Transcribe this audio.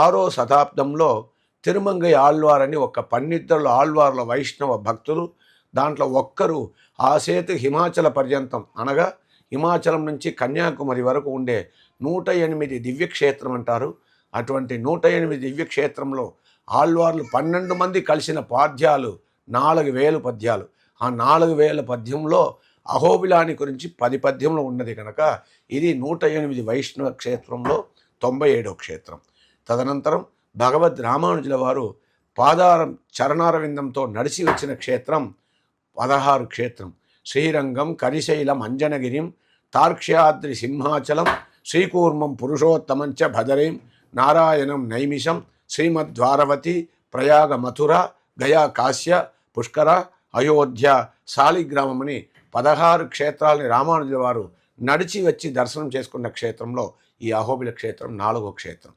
6వ శతాబ్దంలో తిరుమంగై ఆళ్వార్ అని ఒక 12 ఆళ్వార్ల వైష్ణవ భక్తులు, దాంట్లో ఒక్కరు ఆ సేతు హిమాచల పర్యంతం అనగా హిమాచలం నుంచి కన్యాకుమారి వరకు ఉండే 108 దివ్యక్షేత్రం అంటారు. అటువంటి 108 దివ్యక్షేత్రంలో ఆళ్వార్లు 12 మంది కలిసిన పాద్యాలు 4000 పద్యాలు. ఆ 4000 పద్యంలో అహోబిలాని గురించి 10 పద్యంలో ఉన్నది కనుక ఇది 108 వైష్ణవ క్షేత్రంలో 97వ క్షేత్రం. తదనంతరం భగవద్ రామానుజుల వారు పాదారం చరణారవిందంతో నడిచి వచ్చిన క్షేత్రం 16 క్షేత్రం. శ్రీరంగం, కరిశైలం, అంజనగిరిం, తార్క్ష్యాద్రి సింహాచలం, శ్రీకూర్మం పురుషోత్తమంచ భదరేం, నారాయణం నైమిషం, శ్రీమద్వారవతి, ప్రయాగ మథుర, గయా కాశ్య, పుష్కర, అయోధ్య, శాలిగ్రామం 16 క్షేత్రాలని రామానుజుల వారు నడిచి వచ్చి దర్శనం చేసుకున్న క్షేత్రంలో ఈ అహోబిల క్షేత్రం 4వ క్షేత్రం.